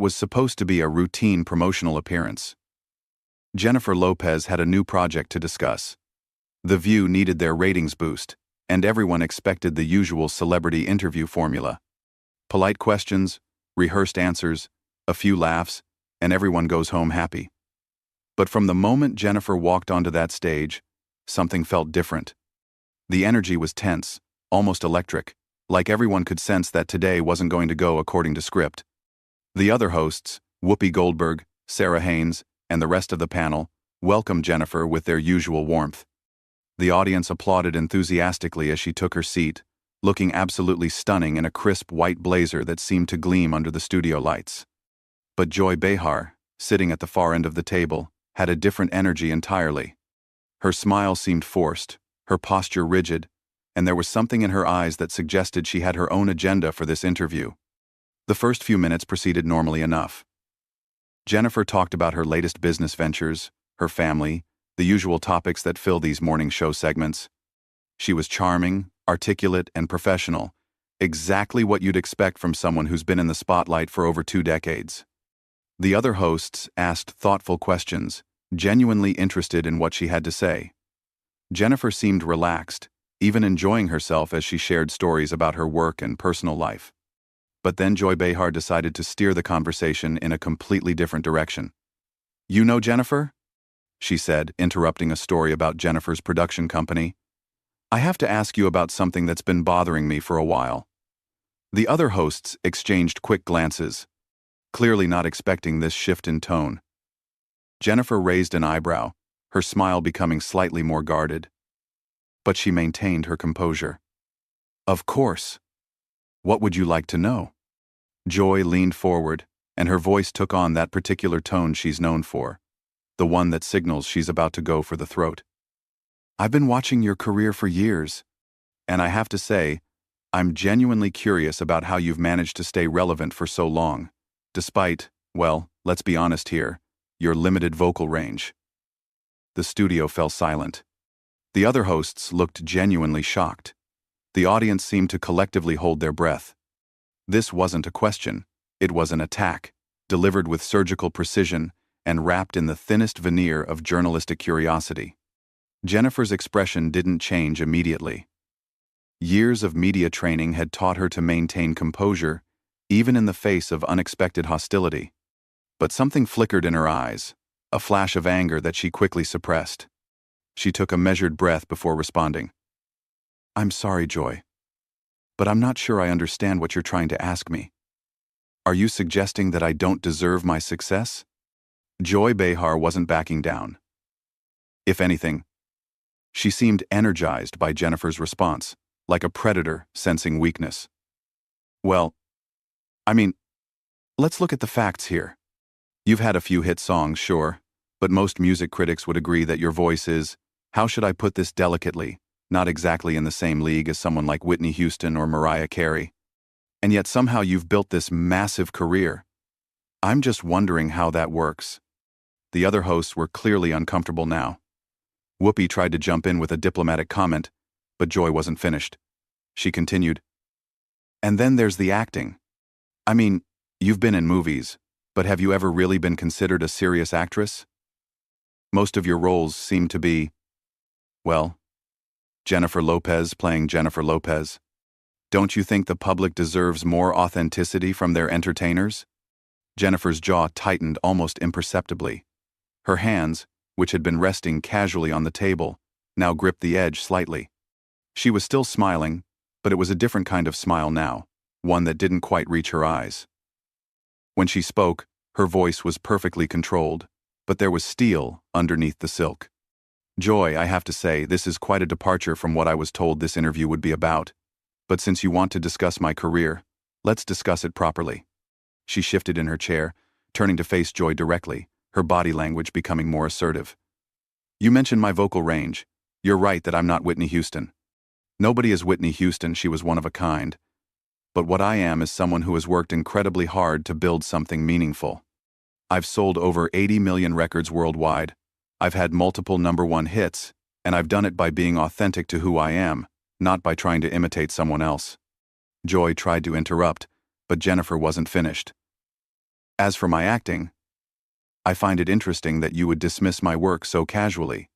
was supposed to be a routine promotional appearance. Jennifer Lopez had a new project to discuss. The View needed their ratings boost, and everyone expected the usual celebrity interview formula. Polite questions, rehearsed answers, a few laughs, and everyone goes home happy. But from the moment Jennifer walked onto that stage, something felt different. The energy was tense, almost electric, like everyone could sense that today wasn't going to go according to script. The other hosts, Whoopi Goldberg, Sarah Haynes, and the rest of the panel, welcomed Jennifer with their usual warmth. The audience applauded enthusiastically as she took her seat, looking absolutely stunning in a crisp white blazer that seemed to gleam under the studio lights. But Joy Behar, sitting at the far end of the table, had a different energy entirely. Her smile seemed forced, her posture rigid, and there was something in her eyes that suggested she had her own agenda for this interview. The first few minutes proceeded normally enough. Jennifer talked about her latest business ventures, her family, the usual topics that fill these morning show segments. She was charming, articulate, and professional, exactly what you'd expect from someone who's been in the spotlight for over 2 decades. The other hosts asked thoughtful questions, genuinely interested in what she had to say. Jennifer seemed relaxed, even enjoying herself as she shared stories about her work and personal life. But then Joy Behar decided to steer the conversation in a completely different direction. "You know Jennifer?" she said, interrupting a story about Jennifer's production company. "I have to ask you about something that's been bothering me for a while." The other hosts exchanged quick glances, clearly not expecting this shift in tone. Jennifer raised an eyebrow, her smile becoming slightly more guarded. But she maintained her composure. "Of course. What would you like to know?" Joy leaned forward, and her voice took on that particular tone she's known for, the one that signals she's about to go for the throat. "I've been watching your career for years, and I have to say, I'm genuinely curious about how you've managed to stay relevant for so long, despite, well, let's be honest here, your limited vocal range." The studio fell silent. The other hosts looked genuinely shocked. The audience seemed to collectively hold their breath. This wasn't a question, it was an attack, delivered with surgical precision and wrapped in the thinnest veneer of journalistic curiosity. Jennifer's expression didn't change immediately. Years of media training had taught her to maintain composure, even in the face of unexpected hostility. But something flickered in her eyes, a flash of anger that she quickly suppressed. She took a measured breath before responding. "I'm sorry, Joy, but I'm not sure I understand what you're trying to ask me. Are you suggesting that I don't deserve my success?" Joy Behar wasn't backing down. If anything, she seemed energized by Jennifer's response, like a predator sensing weakness. "Well, let's look at the facts here. You've had a few hit songs, sure, but most music critics would agree that your voice is, how should I put this delicately, not exactly in the same league as someone like Whitney Houston or Mariah Carey. And yet somehow you've built this massive career. I'm just wondering how that works." The other hosts were clearly uncomfortable now. Whoopi tried to jump in with a diplomatic comment, but Joy wasn't finished. She continued, "And then there's the acting. You've been in movies, but have you ever really been considered a serious actress? Most of your roles seem to be, well, Jennifer Lopez playing Jennifer Lopez. Don't you think the public deserves more authenticity from their entertainers?" Jennifer's jaw tightened almost imperceptibly. Her hands, which had been resting casually on the table, now gripped the edge slightly. She was still smiling, but it was a different kind of smile now, one that didn't quite reach her eyes. When she spoke, her voice was perfectly controlled, but there was steel underneath the silk. "Joy, I have to say, this is quite a departure from what I was told this interview would be about. But since you want to discuss my career, let's discuss it properly." She shifted in her chair, turning to face Joy directly, her body language becoming more assertive. "You mentioned my vocal range. You're right that I'm not Whitney Houston. Nobody is Whitney Houston, she was one of a kind. But what I am is someone who has worked incredibly hard to build something meaningful. I've sold over 80 million records worldwide. I've had multiple #1 hits, and I've done it by being authentic to who I am, not by trying to imitate someone else." Joy tried to interrupt, but Jennifer wasn't finished. As for my acting, I find it interesting that you would dismiss my work so casually.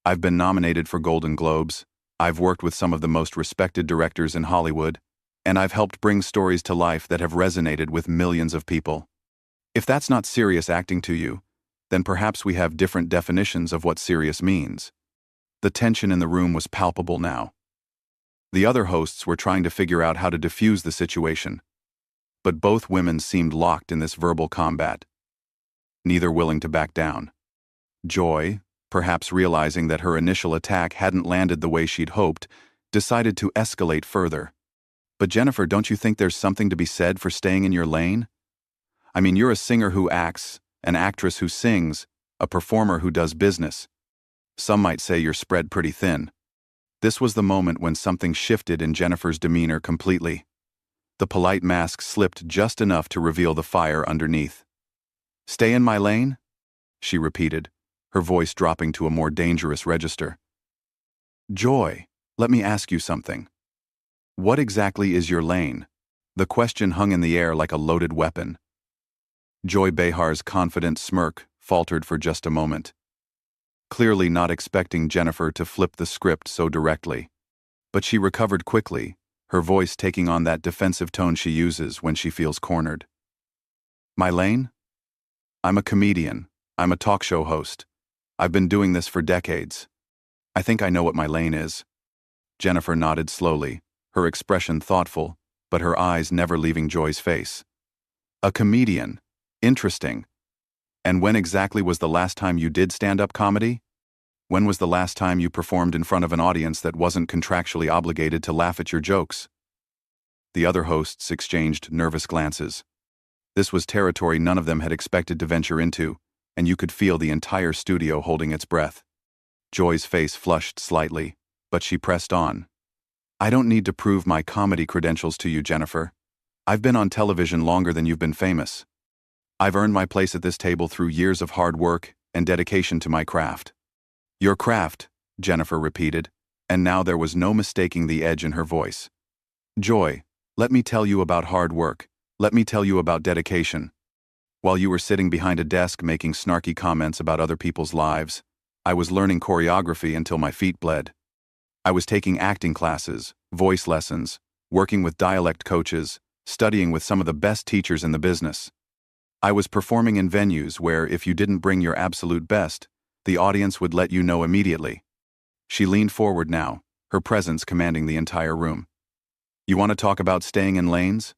I've been nominated for Golden Globes, I've worked with some of the most respected directors in Hollywood, and I've helped bring stories to life that have resonated with millions of people. If that's not serious acting to you, then perhaps we have different definitions of what serious means. The tension in the room was palpable now. The other hosts were trying to figure out how to diffuse the situation, but both women seemed locked in this verbal combat, neither willing to back down. Joy, perhaps realizing that her initial attack hadn't landed the way she'd hoped, decided to escalate further. But Jennifer, don't you think there's something to be said for staying in your lane? I mean, you're a singer who acts, an actress who sings, a performer who does business. Some might say you're spread pretty thin. This was the moment when something shifted in Jennifer's demeanor completely. The polite mask slipped just enough to reveal the fire underneath. "Stay in my lane?" she repeated, her voice dropping to a more dangerous register. "Joy, let me ask you something. What exactly is your lane?" The question hung in the air like a loaded weapon. Joy Behar's confident smirk faltered for just a moment, clearly not expecting Jennifer to flip the script so directly. But she recovered quickly, her voice taking on that defensive tone she uses when she feels cornered. "My lane? I'm a comedian. I'm a talk show host. I've been doing this for decades. I think I know what my lane is." Jennifer nodded slowly, her expression thoughtful, but her eyes never leaving Joy's face. "A comedian. Interesting. And when exactly was the last time you did stand-up comedy? When was the last time you performed in front of an audience that wasn't contractually obligated to laugh at your jokes?" The other hosts exchanged nervous glances. This was territory none of them had expected to venture into, and you could feel the entire studio holding its breath. Joy's face flushed slightly, but she pressed on. "I don't need to prove my comedy credentials to you, Jennifer. I've been on television longer than you've been famous. I've earned my place at this table through years of hard work and dedication to my craft." "Your craft," Jennifer repeated, and now there was no mistaking the edge in her voice. "Joy, let me tell you about hard work. Let me tell you about dedication. While you were sitting behind a desk making snarky comments about other people's lives, I was learning choreography until my feet bled. I was taking acting classes, voice lessons, working with dialect coaches, studying with some of the best teachers in the business. I was performing in venues where if you didn't bring your absolute best, the audience would let you know immediately." She leaned forward now, her presence commanding the entire room. "You want to talk about staying in lanes?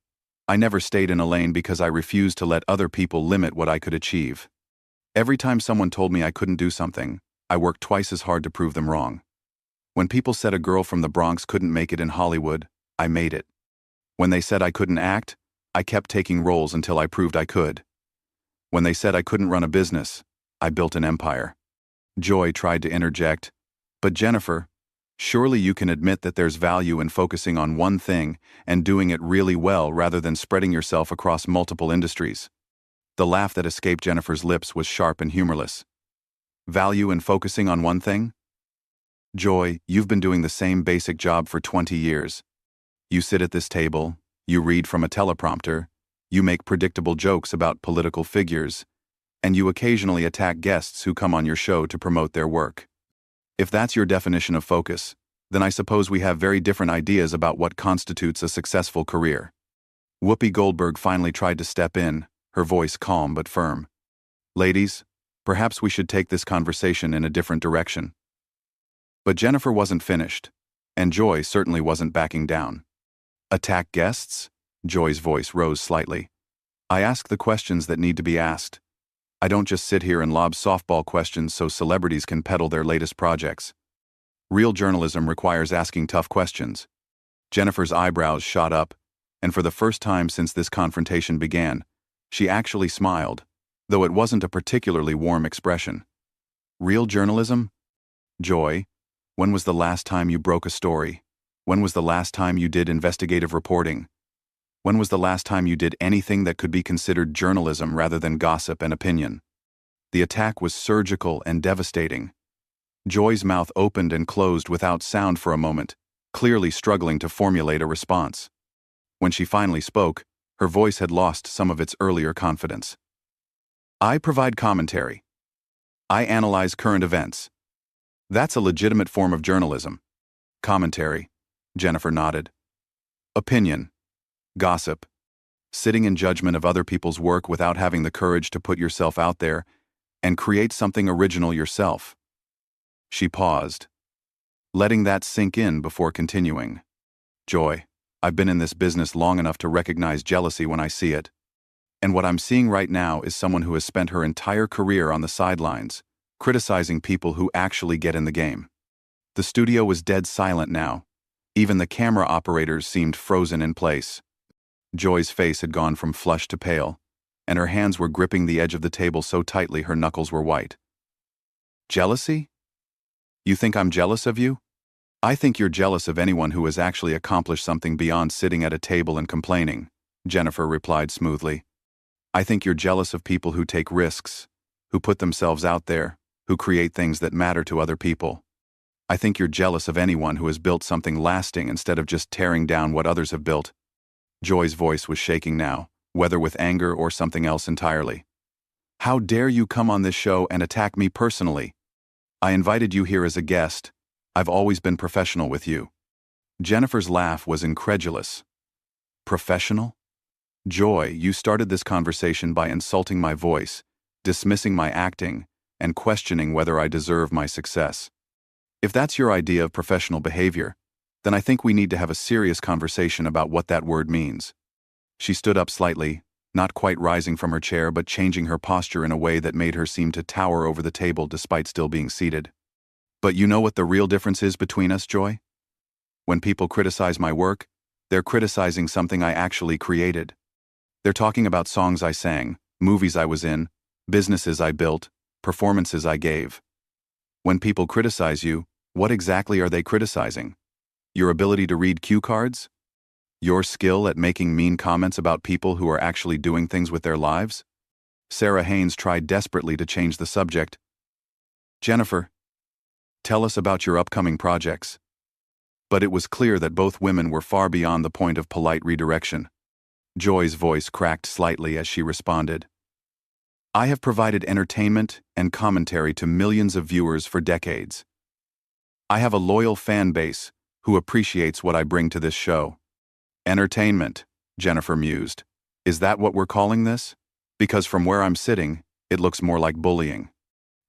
I never stayed in a lane because I refused to let other people limit what I could achieve. Every time someone told me I couldn't do something, I worked twice as hard to prove them wrong. When people said a girl from the Bronx couldn't make it in Hollywood, I made it. When they said I couldn't act, I kept taking roles until I proved I could. When they said I couldn't run a business, I built an empire." Joy tried to interject, "But Jennifer, surely you can admit that there's value in focusing on one thing and doing it really well rather than spreading yourself across multiple industries." The laugh that escaped Jennifer's lips was sharp and humorless. "Value in focusing on one thing? Joy, you've been doing the same basic job for 20 years. You sit at this table, you read from a teleprompter, you make predictable jokes about political figures, and you occasionally attack guests who come on your show to promote their work. If that's your definition of focus, then I suppose we have very different ideas about what constitutes a successful career." Whoopi Goldberg finally tried to step in, her voice calm but firm. "Ladies, perhaps we should take this conversation in a different direction." But Jennifer wasn't finished, and Joy certainly wasn't backing down. "Attack guests?" Joy's voice rose slightly. "I ask the questions that need to be asked. I don't just sit here and lob softball questions so celebrities can peddle their latest projects. Real journalism requires asking tough questions." Jennifer's eyebrows shot up, and for the first time since this confrontation began, she actually smiled, though it wasn't a particularly warm expression. "Real journalism? Joy, when was the last time you broke a story? When was the last time you did investigative reporting? When was the last time you did anything that could be considered journalism rather than gossip and opinion?" The attack was surgical and devastating. Joy's mouth opened and closed without sound for a moment, clearly struggling to formulate a response. When she finally spoke, her voice had lost some of its earlier confidence. I provide commentary. I analyze current events. That's a legitimate form of journalism. Commentary. Jennifer nodded. Opinion. Gossip. Sitting in judgment of other people's work without having the courage to put yourself out there and create something original yourself. She paused, letting that sink in before continuing. Joy, I've been in this business long enough to recognize jealousy when I see it. And what I'm seeing right now is someone who has spent her entire career on the sidelines, criticizing people who actually get in the game. The studio was dead silent now. Even the camera operators seemed frozen in place. Joy's face had gone from flushed to pale, and her hands were gripping the edge of the table so tightly her knuckles were white. Jealousy? You think I'm jealous of you? I think you're jealous of anyone who has actually accomplished something beyond sitting at a table and complaining, Jennifer replied smoothly. I think you're jealous of people who take risks, who put themselves out there, who create things that matter to other people. I think you're jealous of anyone who has built something lasting instead of just tearing down what others have built. Joy's voice was shaking now, whether with anger or something else entirely. How dare you come on this show and attack me personally? I invited you here as a guest. I've always been professional with you. Jennifer's laugh was incredulous. Professional? Joy, you started this conversation by insulting my voice, dismissing my acting, and questioning whether I deserve my success. If that's your idea of professional behavior, then I think we need to have a serious conversation about what that word means. She stood up slightly, not quite rising from her chair but changing her posture in a way that made her seem to tower over the table despite still being seated. But you know what the real difference is between us, Joy? When people criticize my work, they're criticizing something I actually created. They're talking about songs I sang, movies I was in, businesses I built, performances I gave. When people criticize you, what exactly are they criticizing? Your ability to read cue cards? Your skill at making mean comments about people who are actually doing things with their lives? Sarah Haynes tried desperately to change the subject. Jennifer, tell us about your upcoming projects. But it was clear that both women were far beyond the point of polite redirection. Joy's voice cracked slightly as she responded. I have provided entertainment and commentary to millions of viewers for decades. I have a loyal fan base who appreciates what I bring to this show. Entertainment, Jennifer mused. Is that what we're calling this? Because from where I'm sitting, it looks more like bullying.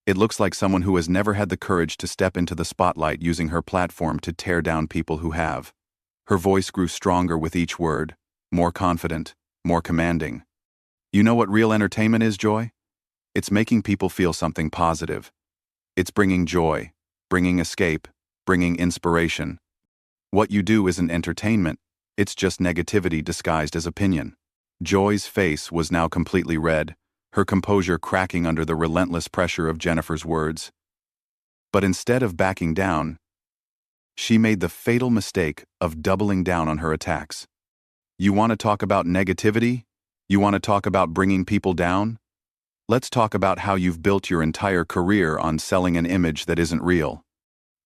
It looks like someone who has never had the courage to step into the spotlight using her platform to tear down people who have. Her voice grew stronger with each word, more confident, more commanding. You know what real entertainment is, Joy? It's making people feel something positive. It's bringing joy, bringing escape, bringing inspiration. What you do isn't entertainment, it's just negativity disguised as opinion. Joy's face was now completely red, her composure cracking under the relentless pressure of Jennifer's words. But instead of backing down, she made the fatal mistake of doubling down on her attacks. You want to talk about negativity? You want to talk about bringing people down? Let's talk about how you've built your entire career on selling an image that isn't real.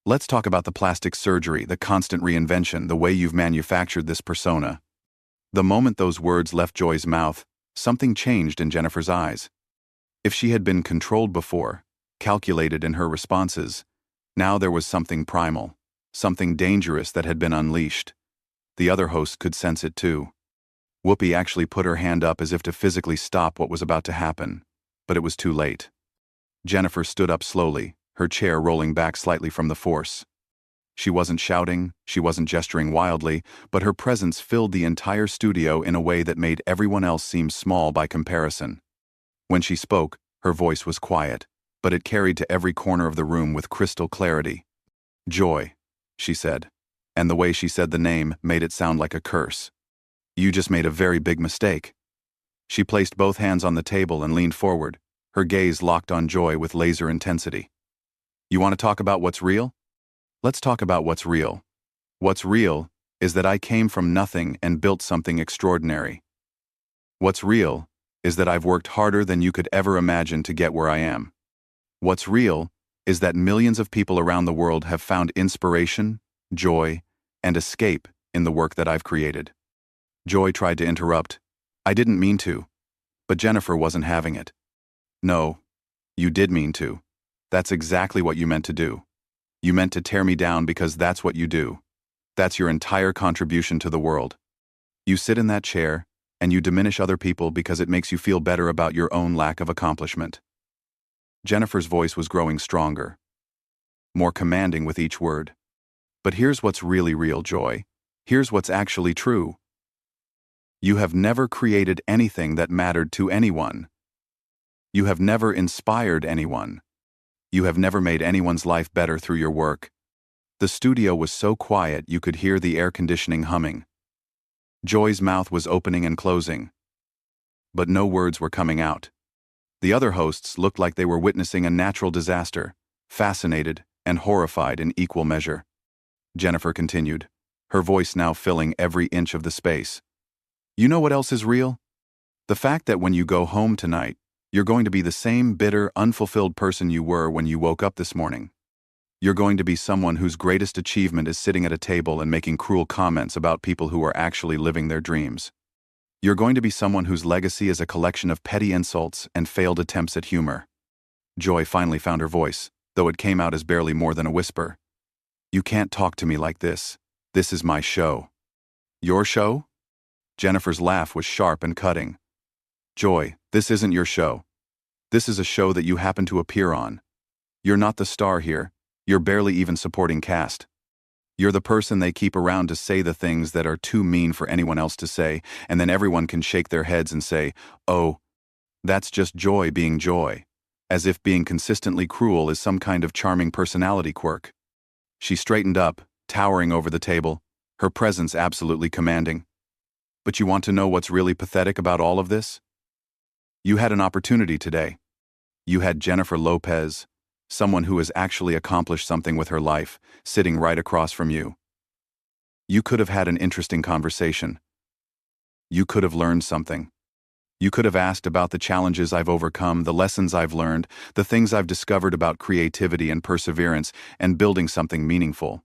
Let's talk about the plastic surgery, the constant reinvention, the way you've manufactured this persona. The moment those words left Joy's mouth, something changed in Jennifer's eyes. If she had been controlled before, calculated in her responses, now there was something primal, something dangerous that had been unleashed. The other host could sense it too. Whoopi actually put her hand up as if to physically stop what was about to happen, but it was too late. Jennifer stood up slowly, her chair rolling back slightly from the force. She wasn't shouting, she wasn't gesturing wildly, but her presence filled the entire studio in a way that made everyone else seem small by comparison. When she spoke, her voice was quiet, but it carried to every corner of the room with crystal clarity. Joy, she said, and the way she said the name made it sound like a curse. You just made a very big mistake. She placed both hands on the table and leaned forward, her gaze locked on Joy with laser intensity. You want to talk about what's real? Let's talk about what's real. What's real is that I came from nothing and built something extraordinary. What's real is that I've worked harder than you could ever imagine to get where I am. What's real is that millions of people around the world have found inspiration, joy, and escape in the work that I've created. Joy tried to interrupt. I didn't mean to. But Jennifer wasn't having it. No, you did mean to. That's exactly what you meant to do. You meant to tear me down because that's what you do. That's your entire contribution to the world. You sit in that chair, and you diminish other people because it makes you feel better about your own lack of accomplishment. Jennifer's voice was growing stronger, more commanding with each word. But here's what's really real, Joy. Here's what's actually true. You have never created anything that mattered to anyone. You have never inspired anyone. You have never made anyone's life better through your work. The studio was so quiet you could hear the air conditioning humming. Joy's mouth was opening and closing, but no words were coming out. The other hosts looked like they were witnessing a natural disaster, fascinated and horrified in equal measure. Jennifer continued, her voice now filling every inch of the space. You know what else is real? The fact that when you go home tonight, you're going to be the same bitter, unfulfilled person you were when you woke up this morning. You're going to be someone whose greatest achievement is sitting at a table and making cruel comments about people who are actually living their dreams. You're going to be someone whose legacy is a collection of petty insults and failed attempts at humor. Joy finally found her voice, though it came out as barely more than a whisper. You can't talk to me like this. This is my show. Your show? Jennifer's laugh was sharp and cutting. Joy, this isn't your show. This is a show that you happen to appear on. You're not the star here. You're barely even supporting cast. You're the person they keep around to say the things that are too mean for anyone else to say, and then everyone can shake their heads and say, oh, that's just Joy being Joy, as if being consistently cruel is some kind of charming personality quirk. She straightened up, towering over the table, her presence absolutely commanding. But you want to know what's really pathetic about all of this? You had an opportunity today. You had Jennifer Lopez, someone who has actually accomplished something with her life, sitting right across from you. You could have had an interesting conversation. You could have learned something. You could have asked about the challenges I've overcome, the lessons I've learned, the things I've discovered about creativity and perseverance, and building something meaningful.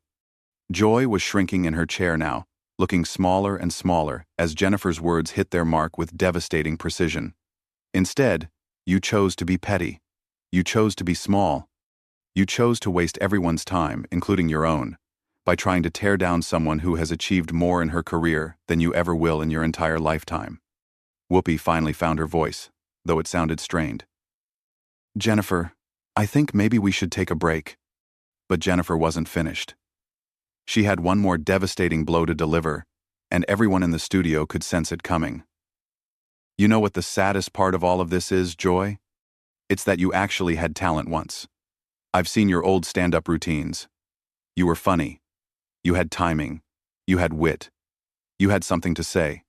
Joy was shrinking in her chair now, looking smaller and smaller as Jennifer's words hit their mark with devastating precision. Instead, you chose to be petty. You chose to be small. You chose to waste everyone's time, including your own, by trying to tear down someone who has achieved more in her career than you ever will in your entire lifetime. Whoopi finally found her voice, though it sounded strained. Jennifer, I think maybe we should take a break. But Jennifer wasn't finished. She had one more devastating blow to deliver, and everyone in the studio could sense it coming. You know what the saddest part of all of this is, Joy? It's that you actually had talent once. I've seen your old stand-up routines. You were funny. You had timing. You had wit. You had something to say.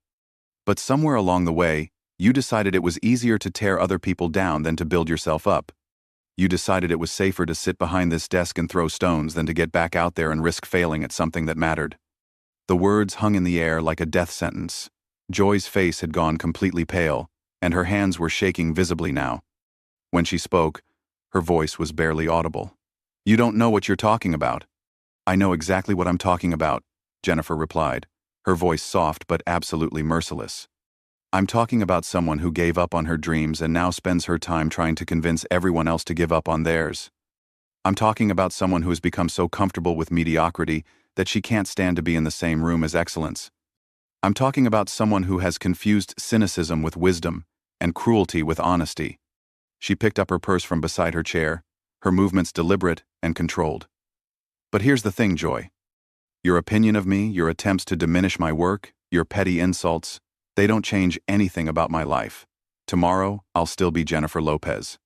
But somewhere along the way, you decided it was easier to tear other people down than to build yourself up. You decided it was safer to sit behind this desk and throw stones than to get back out there and risk failing at something that mattered. The words hung in the air like a death sentence. Joy's face had gone completely pale, and her hands were shaking visibly now. When she spoke, her voice was barely audible. You don't know what you're talking about. I know exactly what I'm talking about, Jennifer replied, her voice soft but absolutely merciless. I'm talking about someone who gave up on her dreams and now spends her time trying to convince everyone else to give up on theirs. I'm talking about someone who has become so comfortable with mediocrity that she can't stand to be in the same room as excellence. I'm talking about someone who has confused cynicism with wisdom and cruelty with honesty. She picked up her purse from beside her chair, her movements deliberate and controlled. But here's the thing, Joy. Your opinion of me, your attempts to diminish my work, your petty insults, they don't change anything about my life. Tomorrow, I'll still be Jennifer Lopez.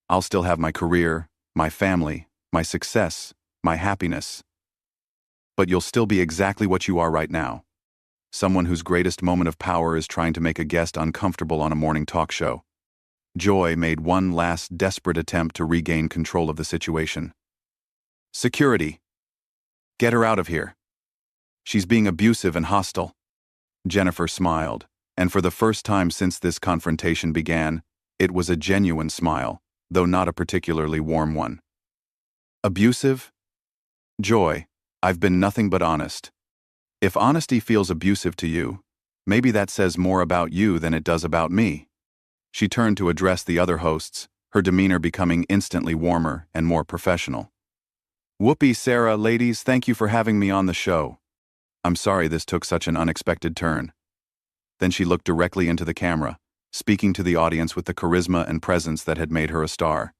I'll still have my career, my family, my success, my happiness. But you'll still be exactly what you are right now. Someone whose greatest moment of power is trying to make a guest uncomfortable on a morning talk show. Joy made one last desperate attempt to regain control of the situation. Security. Get her out of here. She's being abusive and hostile. Jennifer smiled, and for the first time since this confrontation began, it was a genuine smile, though not a particularly warm one. Abusive? Joy, I've been nothing but honest. If honesty feels abusive to you, maybe that says more about you than it does about me. She turned to address the other hosts, her demeanor becoming instantly warmer and more professional. "Whoopee, Sarah, ladies, thank you for having me on the show. I'm sorry this took such an unexpected turn." Then she looked directly into the camera, speaking to the audience with the charisma and presence that had made her a star.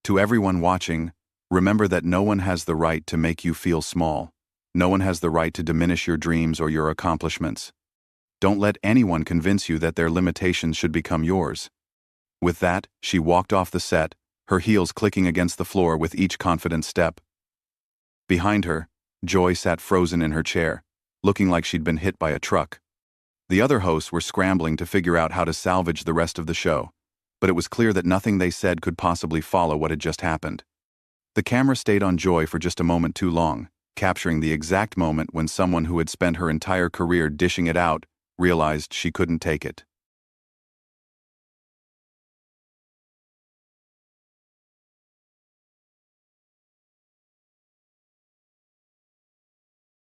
"To everyone watching, remember that no one has the right to make you feel small. No one has the right to diminish your dreams or your accomplishments. Don't let anyone convince you that their limitations should become yours." With that, she walked off the set, her heels clicking against the floor with each confident step. Behind her, Joy sat frozen in her chair, looking like she'd been hit by a truck. The other hosts were scrambling to figure out how to salvage the rest of the show, but it was clear that nothing they said could possibly follow what had just happened. The camera stayed on Joy for just a moment too long, capturing the exact moment when someone who had spent her entire career dishing it out realized she couldn't take it.